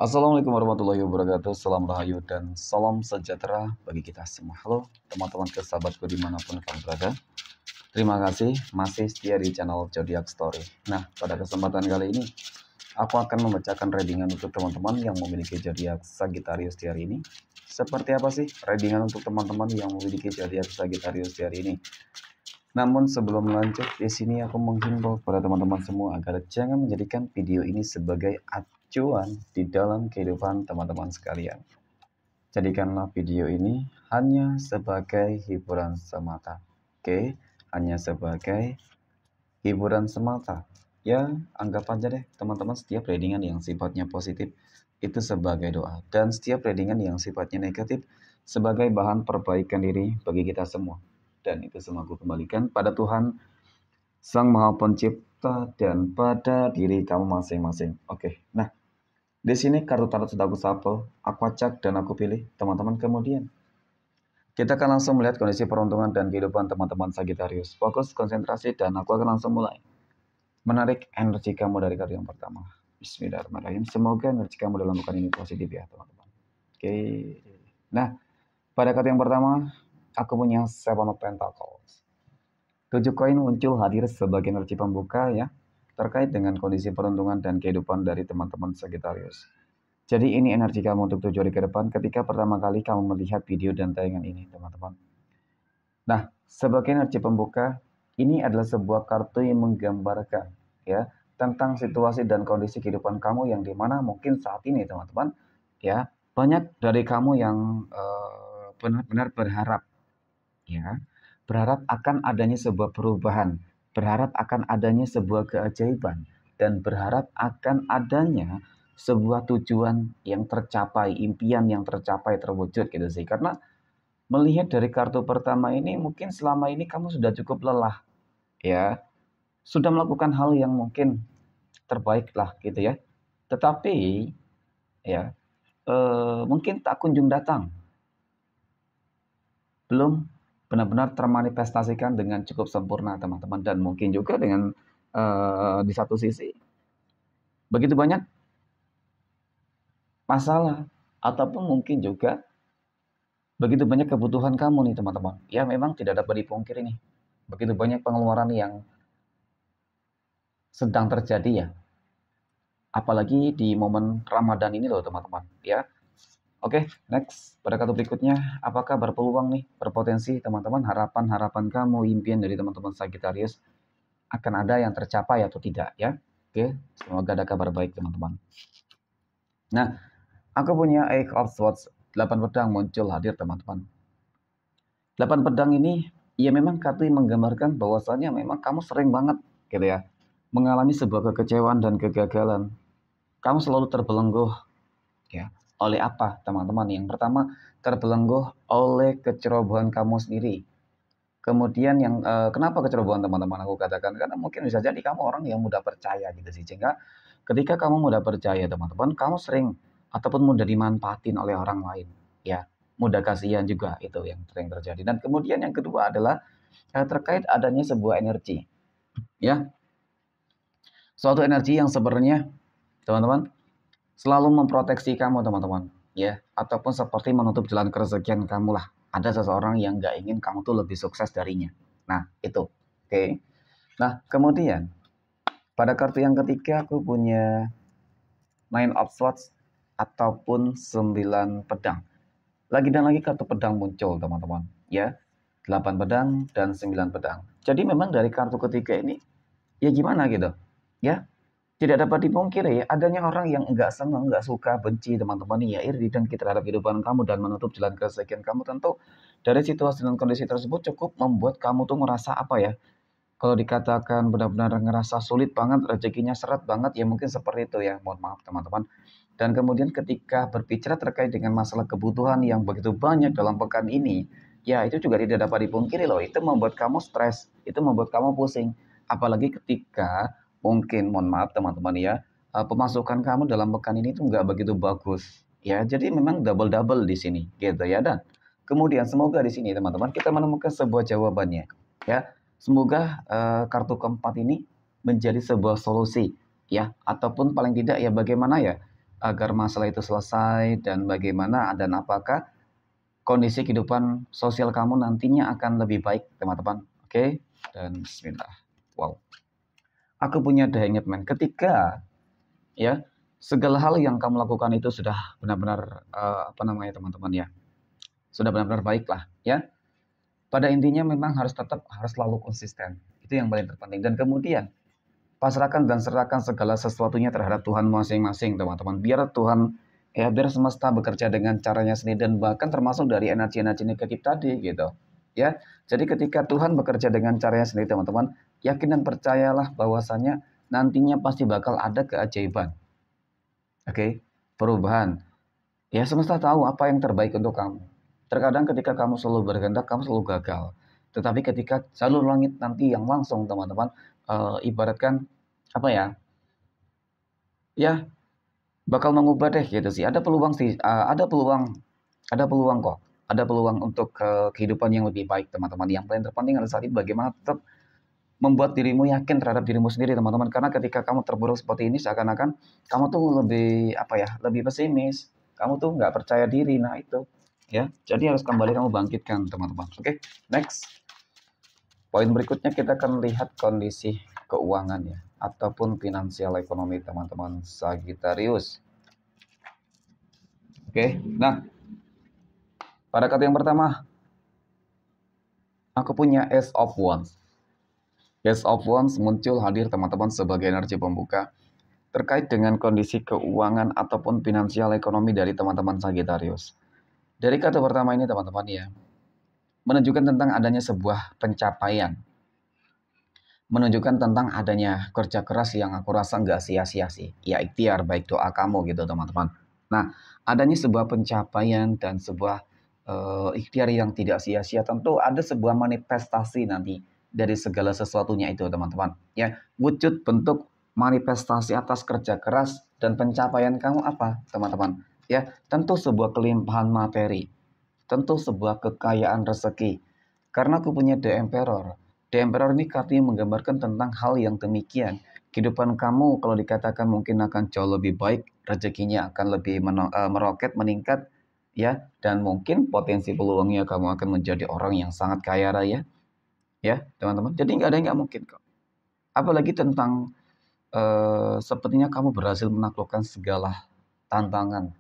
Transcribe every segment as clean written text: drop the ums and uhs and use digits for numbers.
Assalamualaikum warahmatullahi wabarakatuh. Salam rahayu dan salam sejahtera bagi kita semua. Halo teman-teman sahabatku dimanapun kalian berada. Terima kasih masih setia di channel Zodiac Story. Nah, pada kesempatan kali ini aku akan membacakan readingan untuk teman-teman yang memiliki zodiak Sagittarius di hari ini. Seperti apa sih readingan untuk teman-teman yang memiliki zodiak Sagittarius di hari ini? Namun sebelum lanjut, di sini aku menghimbau kepada teman-teman semua agar jangan menjadikan video ini sebagai acuan di dalam kehidupan teman-teman sekalian. Jadikanlah video ini hanya sebagai hiburan semata. Oke, hanya sebagai hiburan semata. Ya, anggap aja deh teman-teman setiap readingan yang sifatnya positif itu sebagai doa. Dan setiap readingan yang sifatnya negatif sebagai bahan perbaikan diri bagi kita semua. Dan itu semua aku kembalikan pada Tuhan Sang Maha Pencipta dan pada diri kamu masing-masing. Oke, nah di sini kartu tarot sudah aku shuffle, aku acak dan aku pilih teman-teman. Kemudian kita akan langsung melihat kondisi peruntungan dan kehidupan teman-teman Sagittarius. Fokus, konsentrasi, dan aku akan langsung mulai menarik energi kamu dari kartu yang pertama. Bismillahirrahmanirrahim. Semoga energi kamu dalam pekan ini positif ya teman-teman. Oke, nah pada kartu yang pertama aku punya Seven of Pentacles. 7 koin muncul hadir sebagai energi pembuka ya, terkait dengan kondisi peruntungan dan kehidupan dari teman-teman Sagittarius. Jadi ini energi kamu untuk 7 hari ke depan ketika pertama kali kamu melihat video dan tayangan ini teman-teman. Nah, sebagai energi pembuka, ini adalah sebuah kartu yang menggambarkan ya tentang situasi dan kondisi kehidupan kamu yang dimana mungkin saat ini teman-teman ya banyak dari kamu yang benar-benar berharap ya, berharap akan adanya sebuah perubahan, berharap akan adanya sebuah keajaiban, dan berharap akan adanya sebuah tujuan yang tercapai, impian yang tercapai, terwujud gitu sih. Karena melihat dari kartu pertama ini mungkin selama ini kamu sudah cukup lelah ya, sudah melakukan hal yang mungkin terbaik lah gitu ya. Tetapi ya mungkin tak kunjung datang, belum benar-benar termanifestasikan dengan cukup sempurna teman-teman. Dan mungkin juga dengan di satu sisi begitu banyak masalah ataupun mungkin juga begitu banyak kebutuhan kamu nih teman-teman. Ya memang tidak dapat dipungkiri nih, begitu banyak pengeluaran yang sedang terjadi ya, apalagi di momen Ramadan ini loh teman-teman ya. Oke, next pada kartu berikutnya, apakah berpeluang nih, berpotensi teman-teman, harapan-harapan kamu, impian dari teman-teman Sagittarius akan ada yang tercapai atau tidak ya. Oke, semoga ada kabar baik teman-teman. Nah, aku punya Eight of Swords, 8 pedang muncul hadir teman-teman. 8 pedang ini ya memang kartu yang menggambarkan bahwasanya memang kamu sering banget gitu ya mengalami sebuah kekecewaan dan kegagalan. Kamu selalu terbelenggu ya. Oleh apa teman-teman? Yang pertama, terbelenggu oleh kecerobohan kamu sendiri. Kemudian yang kenapa kecerobohan teman-teman aku katakan, karena mungkin bisa jadi kamu orang yang mudah percaya gitu sih, sehingga ketika kamu mudah percaya teman-teman, kamu sering ataupun mudah dimanfaatin oleh orang lain ya, mudah kasihan juga, itu yang sering terjadi. Dan kemudian yang kedua adalah terkait adanya sebuah energi ya, suatu energi yang sebenarnya teman-teman selalu memproteksi kamu teman-teman ya, ataupun seperti menutup jalan kerezekian kamu lah. Ada seseorang yang nggak ingin kamu tuh lebih sukses darinya. Nah itu oke. Nah kemudian pada kartu yang ketiga aku punya Nine of Swords ataupun 9 pedang. Lagi dan lagi kartu pedang muncul teman-teman ya, 8 pedang dan 9 pedang. Jadi memang dari kartu ketiga ini ya gimana gitu ya, tidak dapat dipungkiri adanya orang yang enggak senang, enggak suka, benci teman-teman ya, iri dengki terhadap kehidupan kamu dan menutup jalan kerezekian kamu. Tentu dari situasi dan kondisi tersebut cukup membuat kamu tuh merasa apa ya, kalau dikatakan benar-benar ngerasa sulit banget, rezekinya seret banget ya, mungkin seperti itu ya, mohon maaf teman-teman. Dan kemudian ketika berbicara terkait dengan masalah kebutuhan yang begitu banyak dalam pekan ini, ya itu juga tidak dapat dipungkiri loh, itu membuat kamu stres, itu membuat kamu pusing. Apalagi ketika mungkin, mohon maaf teman-teman ya, pemasukan kamu dalam pekan ini tuh nggak begitu bagus. Ya, jadi memang double-double di sini, gitu ya. Dan kemudian semoga di sini teman-teman kita menemukan sebuah jawabannya. Ya, semoga kartu keempat ini menjadi sebuah solusi ya, ataupun paling tidak ya bagaimana ya agar masalah itu selesai, dan bagaimana dan apakah kondisi kehidupan sosial kamu nantinya akan lebih baik, teman-teman. Oke, dan bismillah. Wow. Aku punya dayangnya, teman. Ketika ya segala hal yang kamu lakukan itu sudah benar-benar teman-teman ya, sudah benar-benar baik lah ya. Pada intinya memang harus selalu konsisten. Itu yang paling terpenting. Dan kemudian pasrahkan dan serahkan segala sesuatunya terhadap Tuhan masing-masing, teman-teman. Biar semesta bekerja dengan caranya sendiri, dan bahkan termasuk dari energi-energi negatif tadi gitu. Ya. Jadi ketika Tuhan bekerja dengan caranya sendiri, teman-teman, yakin dan percayalah bahwasanya nantinya pasti bakal ada keajaiban. Oke, perubahan. Ya, semesta tahu apa yang terbaik untuk kamu. Terkadang ketika kamu selalu berkehendak, kamu selalu gagal. Tetapi ketika jalur langit nanti yang langsung, teman-teman, ibaratkan apa ya? Ya, bakal mengubah deh gitu sih. Ada peluang sih, ada peluang kok. Ada peluang untuk kehidupan yang lebih baik, teman-teman. Yang paling terpenting adalah saat ini bagaimana tetap membuat dirimu yakin terhadap dirimu sendiri, teman-teman. Karena ketika kamu terburuk seperti ini, seakan-akan kamu tuh lebih pesimis. Kamu tuh nggak percaya diri. Nah itu, ya. Jadi harus kembali kamu bangkitkan, teman-teman. Oke, next. Poin berikutnya kita akan lihat kondisi keuangan ya, ataupun finansial ekonomi, teman-teman Sagittarius. Oke, nah pada kartu yang pertama, aku punya Ace of Wands. Ace of Wands muncul hadir, teman-teman, sebagai energi pembuka terkait dengan kondisi keuangan ataupun finansial ekonomi dari teman-teman Sagittarius. Dari kartu pertama ini, teman-teman ya, menunjukkan tentang adanya sebuah pencapaian. Menunjukkan tentang adanya kerja keras yang aku rasa nggak sia-sia sih. Ya ikhtiar, baik doa kamu gitu, teman-teman. Nah, adanya sebuah pencapaian dan sebuah ikhtiar yang tidak sia-sia, tentu ada sebuah manifestasi nanti dari segala sesuatunya itu, teman-teman. Ya, wujud bentuk manifestasi atas kerja keras dan pencapaian kamu apa, teman-teman? Ya, tentu sebuah kelimpahan materi, tentu sebuah kekayaan rezeki. Karena aku punya The Emperor. The Emperor ini kartunya menggambarkan tentang hal yang demikian. Kehidupan kamu kalau dikatakan mungkin akan jauh lebih baik, rezekinya akan lebih meroket, meningkat, ya, dan mungkin potensi peluangnya kamu akan menjadi orang yang sangat kaya raya, ya, teman-teman. Jadi nggak ada yang nggak mungkin kok. Apalagi tentang sepertinya kamu berhasil menaklukkan segala tantangan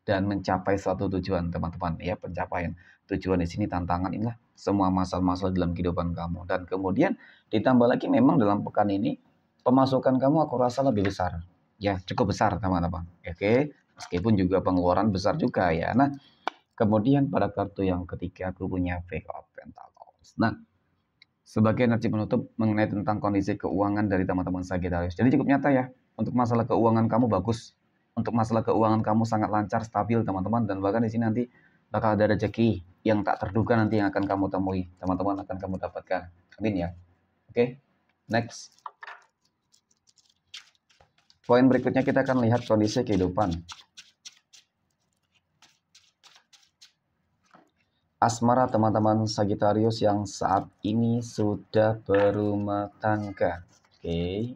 dan mencapai suatu tujuan, teman-teman. Ya, pencapaian tujuan di sini, tantangan, inilah semua masalah-masalah dalam kehidupan kamu. Dan kemudian ditambah lagi memang dalam pekan ini pemasukan kamu aku rasa lebih besar. Ya, cukup besar, teman-teman. Oke, meskipun juga pengeluaran besar juga ya. Nah, kemudian pada kartu yang ketiga aku punya Five of Pentacles. Nah, sebagai energi penutup mengenai tentang kondisi keuangan dari teman-teman Sagittarius. Jadi cukup nyata ya, untuk masalah keuangan kamu bagus. Untuk masalah keuangan kamu sangat lancar, stabil, teman-teman, dan bahkan di sini nanti bakal ada rezeki yang tak terduga nanti yang akan kamu temui, teman-teman, akan kamu dapatkan. Amin ya. Oke, next. Poin berikutnya kita akan lihat kondisi kehidupan asmara teman-teman Sagittarius yang saat ini sudah berumah tangga. Oke.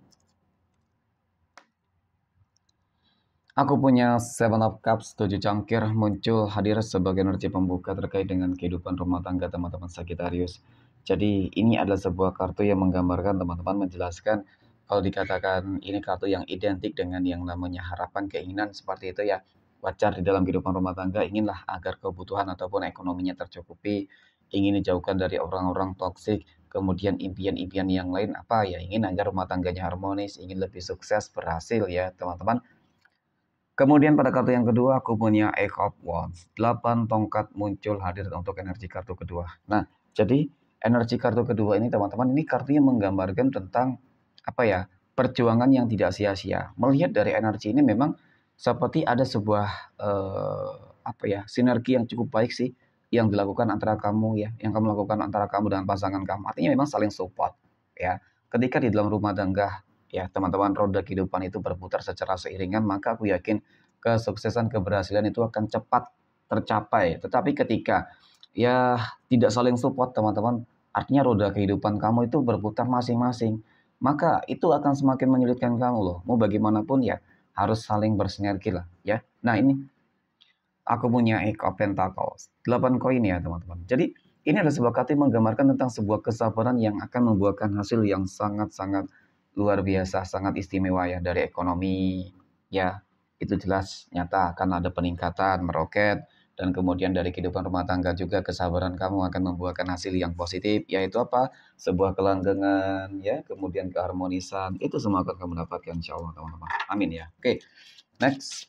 Aku punya Seven of Cups, 7 cangkir muncul hadir sebagai energi pembuka terkait dengan kehidupan rumah tangga teman-teman Sagittarius. Jadi ini adalah sebuah kartu yang menggambarkan, teman-teman, menjelaskan kalau dikatakan ini kartu yang identik dengan yang namanya harapan, keinginan seperti itu ya. Wajar di dalam kehidupan rumah tangga, inginlah agar kebutuhan ataupun ekonominya tercukupi, ingin dijauhkan dari orang-orang toksik, kemudian impian-impian yang lain apa ya, ingin agar rumah tangganya harmonis, ingin lebih sukses, berhasil ya, teman-teman. Kemudian pada kartu yang kedua aku punya Eight of Wands. 8 tongkat muncul hadir untuk energi kartu kedua. Nah, jadi energi kartu kedua ini, teman-teman, ini kartunya menggambarkan tentang apa ya? Perjuangan yang tidak sia-sia. Melihat dari energi ini memang seperti ada sebuah sinergi yang cukup baik sih yang dilakukan antara kamu ya, yang kamu lakukan antara kamu dengan pasangan kamu. Artinya memang saling support ya. Ketika di dalam rumah tangga ya, teman-teman, roda kehidupan itu berputar secara seiringan, maka aku yakin kesuksesan, keberhasilan itu akan cepat tercapai. Tetapi ketika ya tidak saling support, teman-teman, artinya roda kehidupan kamu itu berputar masing-masing, maka itu akan semakin menyulitkan kamu loh. Mau bagaimanapun ya, harus saling bersinergi lah ya. Nah ini aku punya Eight of Pentacles, 8 koin ya teman-teman. Jadi ini adalah sebuah kartu yang menggambarkan tentang sebuah kesabaran yang akan membuahkan hasil yang sangat-sangat luar biasa, sangat istimewa ya, dari ekonomi ya. Itu jelas nyata akan ada peningkatan, meroket, dan kemudian dari kehidupan rumah tangga juga kesabaran kamu akan membuahkan hasil yang positif, yaitu apa? Sebuah kelanggengan ya, kemudian keharmonisan. Itu semua akan kamu dapatkan insyaallah teman-teman. Amin ya. Oke, next.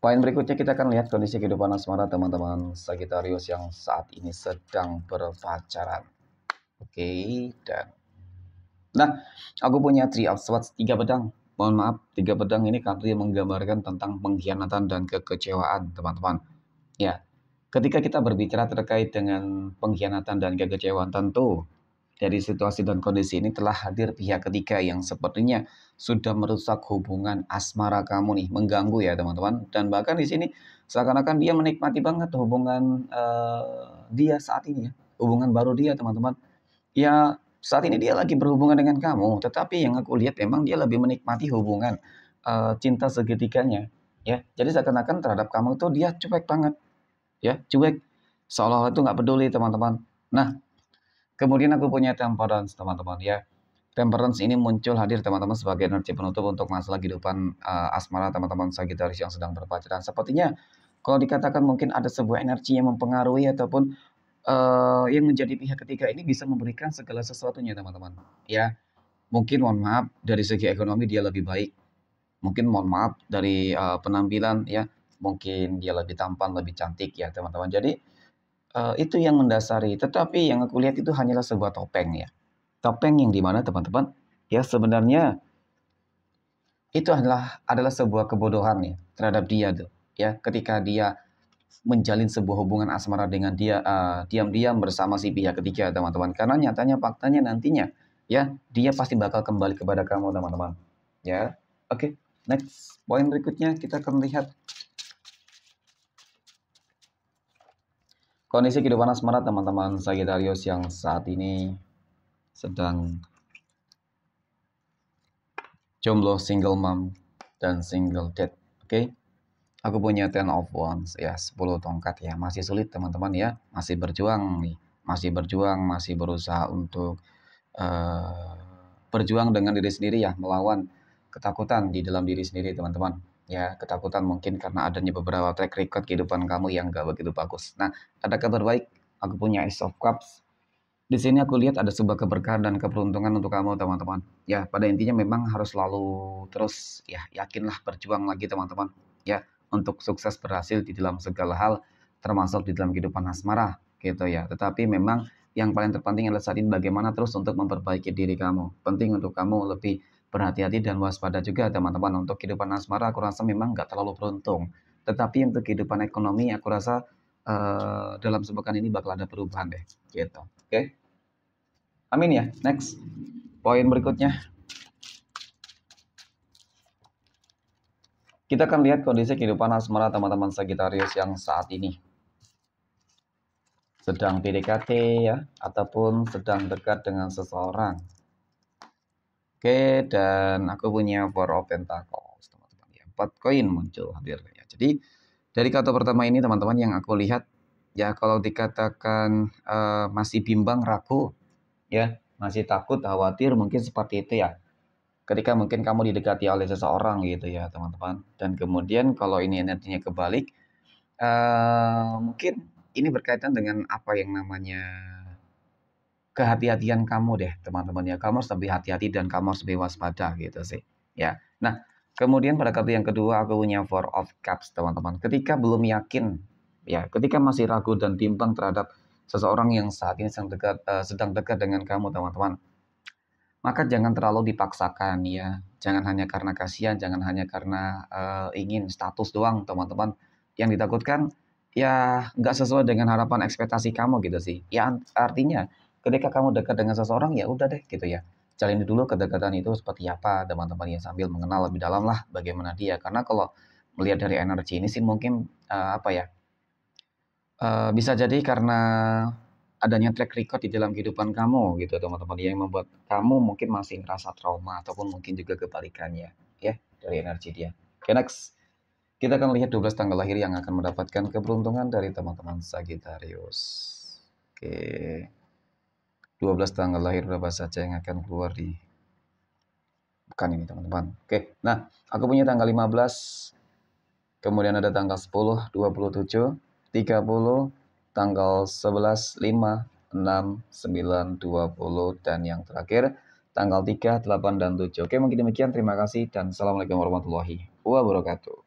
Poin berikutnya kita akan lihat kondisi kehidupan asmara teman-teman Sagittarius yang saat ini sedang berpacaran. Oke, dan nah, aku punya Three of Swords, 3 pedang. Mohon maaf, 3 pedang ini kartu yang menggambarkan tentang pengkhianatan dan kekecewaan, teman-teman. Ya, ketika kita berbicara terkait dengan pengkhianatan dan kekecewaan, tentu dari situasi dan kondisi ini telah hadir pihak ketiga yang sepertinya sudah merusak hubungan asmara kamu nih, mengganggu ya teman-teman. Dan bahkan di sini seakan-akan dia menikmati banget hubungan dia saat ini ya, hubungan baru dia teman-teman. Ya saat ini dia lagi berhubungan dengan kamu, tetapi yang aku lihat memang dia lebih menikmati hubungan cinta segitiganya ya. Jadi seakan-akan terhadap kamu tuh dia cuek banget ya, cuek, seolah-olah itu nggak peduli teman-teman. Nah, kemudian aku punya Temperance teman-teman ya. Temperance ini muncul hadir teman-teman sebagai energi penutup untuk masalah kehidupan asmara teman-teman Sagittarius yang sedang berpacaran. Sepertinya kalau dikatakan mungkin ada sebuah energi yang mempengaruhi ataupun yang menjadi pihak ketiga ini bisa memberikan segala sesuatunya teman-teman. Ya, mungkin mohon maaf dari segi ekonomi dia lebih baik. Mungkin mohon maaf dari penampilan ya, mungkin dia lebih tampan, lebih cantik ya teman-teman. Jadi itu yang mendasari, tetapi yang aku lihat itu hanyalah sebuah topeng ya. Topeng yang dimana teman-teman, ya sebenarnya itu adalah sebuah kebodohan ya terhadap dia tuh. Ya, ketika dia menjalin sebuah hubungan asmara dengan dia diam-diam bersama si pihak ketiga teman-teman. Karena nyatanya faktanya nantinya ya dia pasti bakal kembali kepada kamu teman-teman. Ya, oke. Next, poin berikutnya kita akan lihat kondisi kehidupan asmara teman-teman Sagittarius yang saat ini sedang jomblo, single mom, dan single dad. Oke, aku punya 10 of wands ya, 10 tongkat ya. Masih sulit teman-teman ya, masih berjuang nih, masih berusaha untuk uh, berjuang dengan diri sendiri ya, melawan ketakutan di dalam diri sendiri teman-teman. Ya, ketakutan mungkin karena adanya beberapa track record kehidupan kamu yang gak begitu bagus. Nah, ada kabar baik, aku punya Ace of Cups. Di sini aku lihat ada sebuah keberkahan dan keberuntungan untuk kamu teman-teman. Ya, pada intinya memang harus selalu terus ya yakinlah berjuang lagi teman-teman. Ya, untuk sukses berhasil di dalam segala hal termasuk di dalam kehidupan asmara gitu ya. Tetapi memang yang paling terpenting adalah saat ini bagaimana terus untuk memperbaiki diri kamu. Penting untuk kamu lebih berhati-hati dan waspada juga teman-teman. Untuk kehidupan asmara aku rasa memang nggak terlalu beruntung. Tetapi untuk kehidupan ekonomi aku rasa dalam sepekan ini bakal ada perubahan deh gitu. Oke. Amin ya. Next. Poin berikutnya. Kita akan lihat kondisi kehidupan asmara teman-teman Sagittarius yang saat ini sedang PDKT ya, ataupun sedang dekat dengan seseorang. Oke, dan aku punya Four of Pentacles teman-teman ya. 4 koin muncul hadir ya. Jadi dari kartu pertama ini teman-teman yang aku lihat ya, kalau dikatakan masih bimbang, ragu ya, masih takut, khawatir, mungkin seperti itu ya. Ketika mungkin kamu didekati oleh seseorang gitu ya teman-teman. Dan kemudian kalau ini energinya kebalik, mungkin ini berkaitan dengan apa yang namanya kehati-hatian kamu deh teman-teman ya. Kamu harus lebih hati-hati dan kamu harus lebih waspada gitu sih ya. Nah, kemudian pada kartu yang kedua aku punya Four of Cups teman-teman. Ketika belum yakin ya, ketika masih ragu dan bimbang terhadap seseorang yang saat ini sedang dekat dengan kamu teman-teman, maka jangan terlalu dipaksakan ya. Jangan hanya karena kasihan, jangan hanya karena ingin status doang teman-teman. Yang ditakutkan ya nggak sesuai dengan harapan ekspektasi kamu gitu sih. Ya artinya ketika kamu dekat dengan seseorang ya udah deh gitu ya. Jalani dulu kedekatan itu seperti apa teman-teman ya, sambil mengenal lebih dalam lah bagaimana dia. Karena kalau melihat dari energi ini sih mungkin apa ya, bisa jadi karena adanya track record di dalam kehidupan kamu gitu teman-teman, yang membuat kamu mungkin masih ngerasa trauma ataupun mungkin juga kebalikannya ya dari energi dia. Oke, next. Kita akan lihat 12 tanggal lahir yang akan mendapatkan keberuntungan dari teman-teman Sagittarius. Oke. 12 tanggal lahir berapa saja yang akan keluar di pekan ini teman-teman. Oke. Nah, aku punya tanggal 15, kemudian ada tanggal 10, 27, 30, tanggal 11, 5, 6, 9, 20, dan yang terakhir tanggal 3, 8, dan 7. Oke, mungkin demikian. Terima kasih dan Assalamualaikum warahmatullahi wabarakatuh.